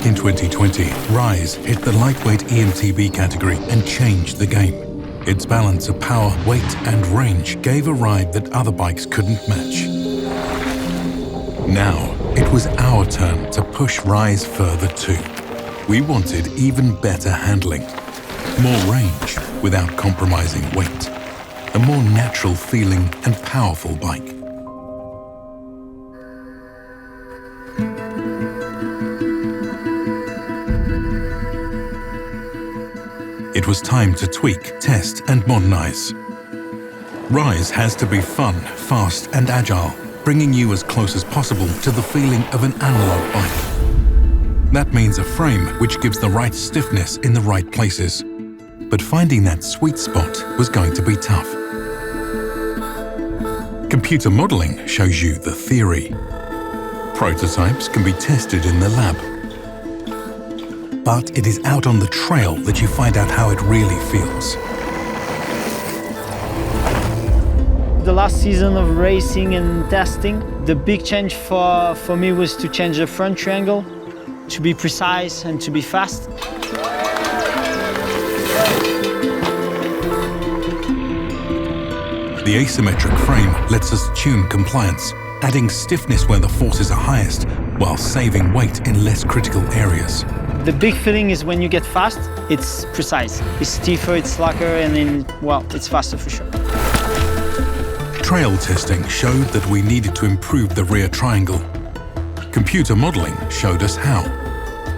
Back in 2020, Rise hit the lightweight EMTB category and changed the game. Its balance of power, weight and range gave a ride that other bikes couldn't match. Now, it was our turn to push Rise further too. We wanted even better handling, more range without compromising weight, a more natural feeling and powerful bike. It was time to tweak, test and modernize. Rise has to be fun, fast and agile, bringing you as close as possible to the feeling of an analog bike. That means a frame which gives the right stiffness in the right places. But finding that sweet spot was going to be tough. Computer modeling shows you the theory. Prototypes can be tested in the lab. But it is out on the trail that you find out how it really feels. The last season of racing and testing, the big change for me was to change the front triangle, to be precise and to be fast. The asymmetric frame lets us tune compliance, adding stiffness where the forces are highest, while saving weight in less critical areas. The big feeling is when you get fast, it's precise. It's stiffer, it's slacker, and then, well, it's faster for sure. Trail testing showed that we needed to improve the rear triangle. Computer modeling showed us how.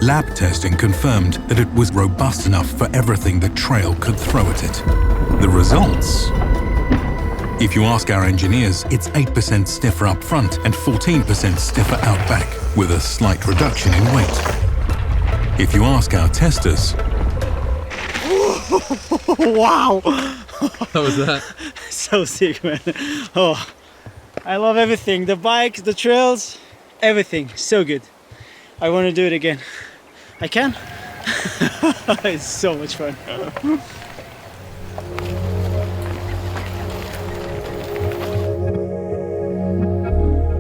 Lab testing confirmed that it was robust enough for everything the trail could throw at it. The results? If you ask our engineers, it's 8% stiffer up front and 14% stiffer out back, with a slight reduction in weight. If you ask our testers... Wow! How was that? So sick, man. Oh, I love everything. The bikes, the trails, everything. So good. I want to do it again. I can? It's so much fun.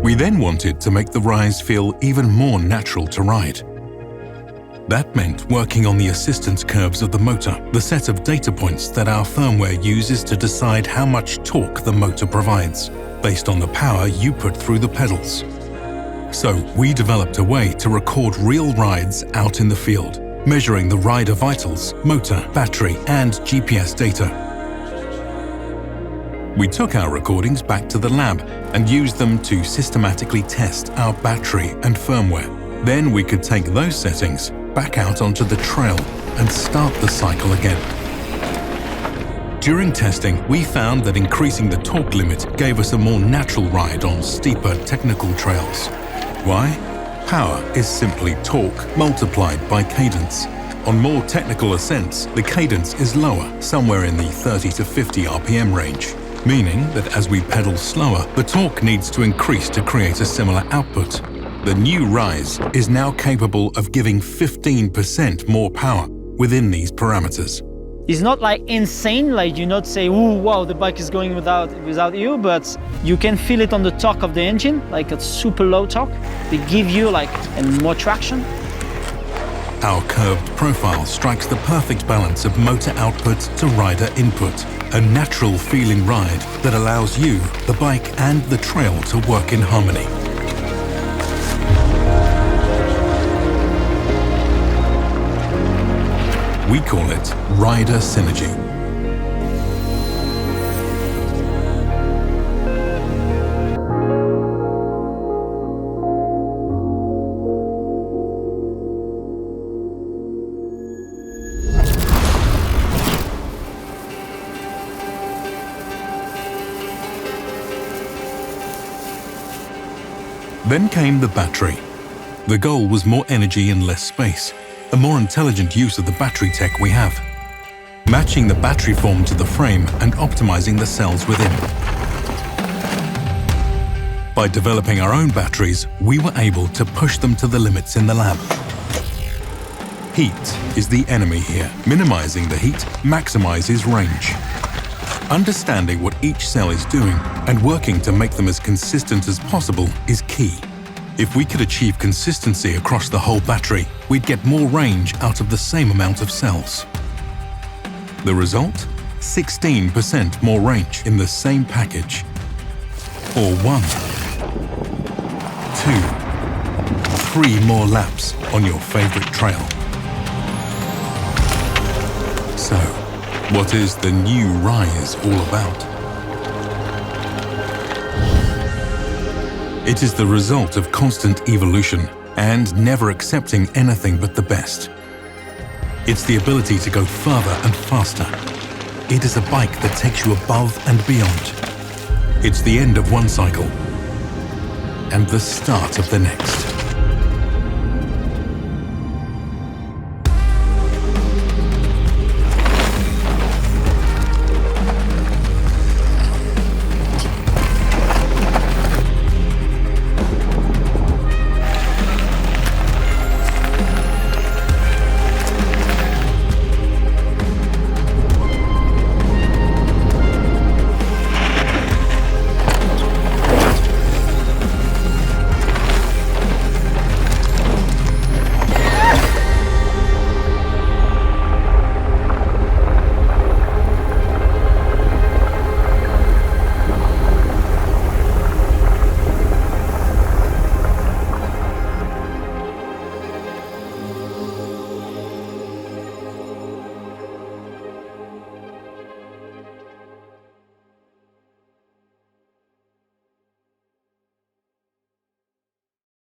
We then wanted to make the Rise feel even more natural to ride. That meant working on the assistance curves of the motor, the set of data points that our firmware uses to decide how much torque the motor provides, based on the power you put through the pedals. So we developed a way to record real rides out in the field, measuring the rider vitals, motor, battery, and GPS data. We took our recordings back to the lab and used them to systematically test our battery and firmware. Then we could take those settings back out onto the trail and start the cycle again. During testing, we found that increasing the torque limit gave us a more natural ride on steeper technical trails. Why? Power is simply torque multiplied by cadence. On more technical ascents, the cadence is lower, somewhere in the 30 to 50 RPM range, meaning that as we pedal slower, the torque needs to increase to create a similar output. The new Rise is now capable of giving 15% more power within these parameters. It's not like insane, like you not say, "Ooh, wow, the bike is going without you," but you can feel it on the torque of the engine, like a super low torque. They give you like more traction. Our curved profile strikes the perfect balance of motor output to rider input, a natural feeling ride that allows you, the bike and the trail to work in harmony. We call it Rider Synergy. Then came the battery. The goal was more energy and less space, a more intelligent use of the battery tech we have, matching the battery form to the frame and optimizing the cells within. By developing our own batteries, we were able to push them to the limits in the lab. Heat is the enemy here. Minimizing the heat maximizes range. Understanding what each cell is doing and working to make them as consistent as possible is key. If we could achieve consistency across the whole battery, we'd get more range out of the same amount of cells. The result? 16% more range in the same package. Or 1, 2, 3 more laps on your favorite trail. So, what is the new Rise all about? It is the result of constant evolution and never accepting anything but the best. It's the ability to go further and faster. It is a bike that takes you above and beyond. It's the end of one cycle and the start of the next.